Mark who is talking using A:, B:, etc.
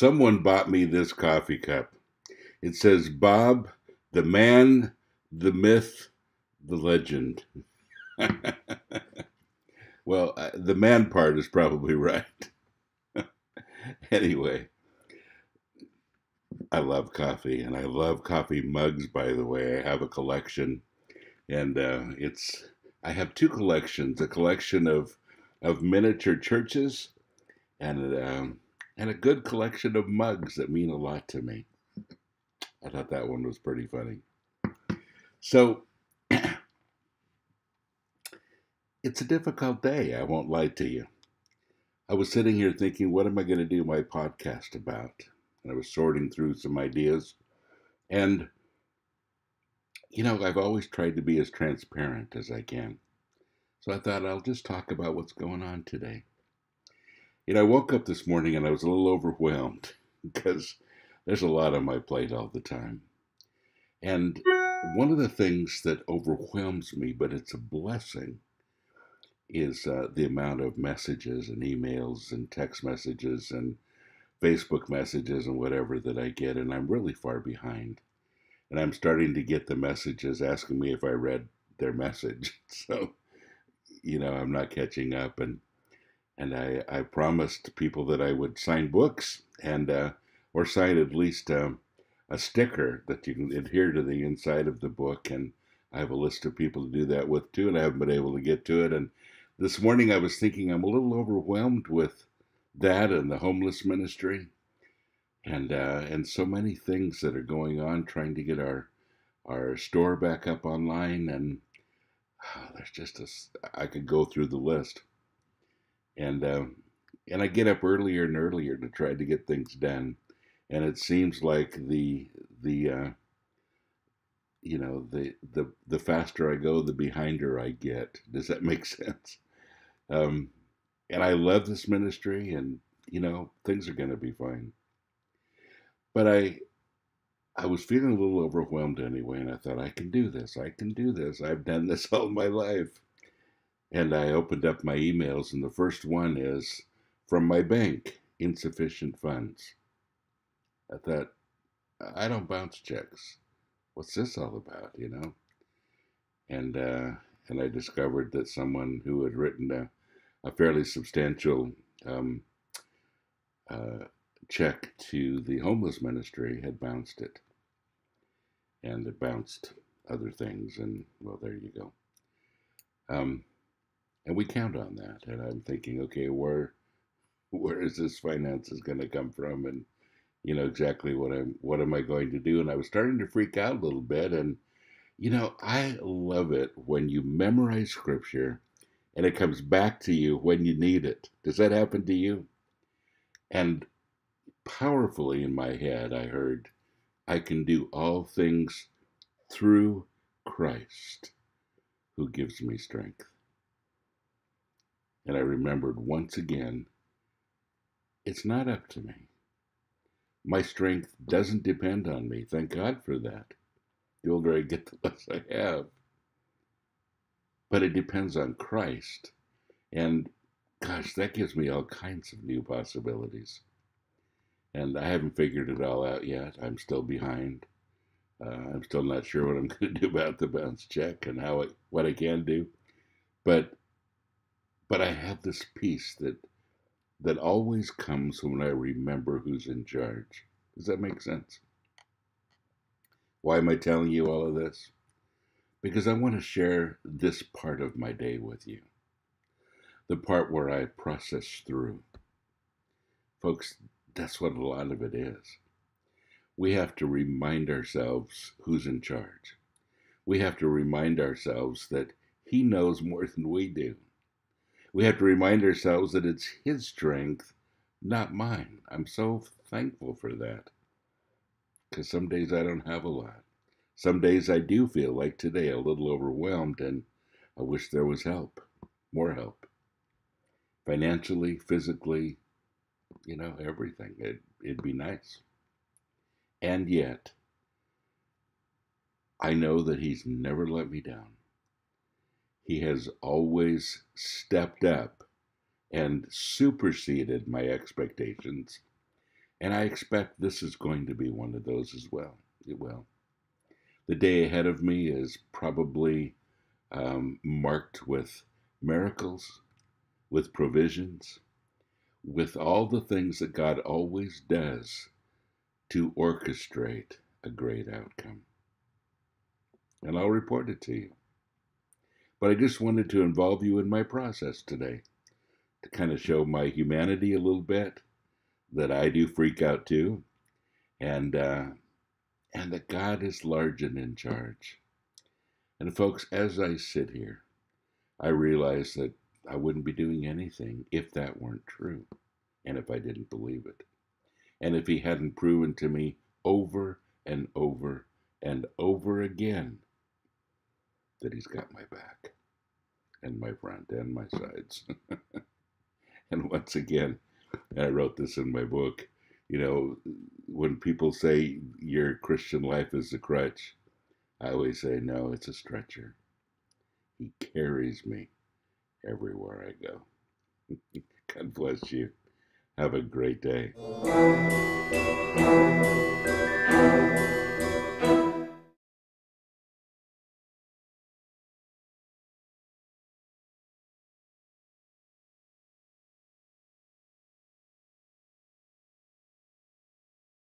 A: Someone bought me this coffee cup. It says, Bob, the man, the myth, the legend. Well, the man part is probably right. Anyway, I love coffee, and I love coffee mugs, by the way. I have a collection, and I have two collections, a collection of miniature churches and a good collection of mugs that mean a lot to me. I thought that one was pretty funny. So it's a difficult day, I won't lie to you. I was sitting here thinking, what am I going to do my podcast about? And I was sorting through some ideas. And, I've always tried to be as transparent as I can. So I thought I'll just talk about what's going on today. I woke up this morning and I was a little overwhelmed because there's a lot on my plate all the time. And one of the things that overwhelms me, but it's a blessing, is the amount of messages and emails and text messages and Facebook messages and whatever that I get. And I'm really far behind. And I'm starting to get the messages asking me if I read their message. So, I'm not catching up. And I promised people that I would sign books and or sign at least a sticker that you can adhere to the inside of the book. And I have a list of people to do that with too, and I haven't been able to get to it. And this morning I was thinking I'm a little overwhelmed with that and the homeless ministry and so many things that are going on, trying to get our store back up online. And there's just I could go through the list. And I get up earlier and earlier to try to get things done, and it seems like the faster I go, the behinder I get. Does that make sense? And I love this ministry, and things are going to be fine. But I was feeling a little overwhelmed anyway, and I thought I can do this. I can do this. I've done this all my life. And I opened up my emails, and the first one is from my bank, insufficient funds. I thought, I don't bounce checks. What's this all about, And I discovered that someone who had written a fairly substantial check to the homeless ministry had bounced it. And it bounced other things, and, well, there you go. And we count on that. And I'm thinking, okay, where is this finances going to come from? And, exactly what am I going to do? And I was starting to freak out a little bit. And, I love it when you memorize scripture and it comes back to you when you need it. Does that happen to you? And powerfully in my head, I heard, I can do all things through Christ who gives me strength. And I remembered once again, it's not up to me. My strength doesn't depend on me. Thank God for that. The older I get, the less I have. But it depends on Christ. And gosh, that gives me all kinds of new possibilities. And I haven't figured it all out yet. I'm still behind. I'm still not sure what I'm going to do about the bounce check and what I can do. But I have this peace that always comes when I remember who's in charge. Does that make sense? Why am I telling you all of this? Because I want to share this part of my day with you. The part where I process through. Folks, that's what a lot of it is. We have to remind ourselves who's in charge. We have to remind ourselves that He knows more than we do. We have to remind ourselves that it's His strength, not mine. I'm so thankful for that. Because some days I don't have a lot. Some days I do feel like today a little overwhelmed, and I wish there was help, more help. Financially, physically, everything. It'd be nice. And yet, I know that He's never let me down. He has always stepped up and superseded my expectations And I expect this is going to be one of those as well. It will. The day ahead of me is probably marked with miracles, with provisions, with all the things that God always does to orchestrate a great outcome. And I'll report it to you. But I just wanted to involve you in my process today to kind of show my humanity a little bit, that I do freak out too, and that God is large and in charge. And folks, as I sit here, I realize that I wouldn't be doing anything if that weren't true, and if I didn't believe it, and if he hadn't proven to me over and over and over again that he's got my back and my front and my sides. And once again, I wrote this in my book, when people say your Christian life is a crutch, I always say, no, it's a stretcher. He carries me everywhere I go. God bless you. Have a great day.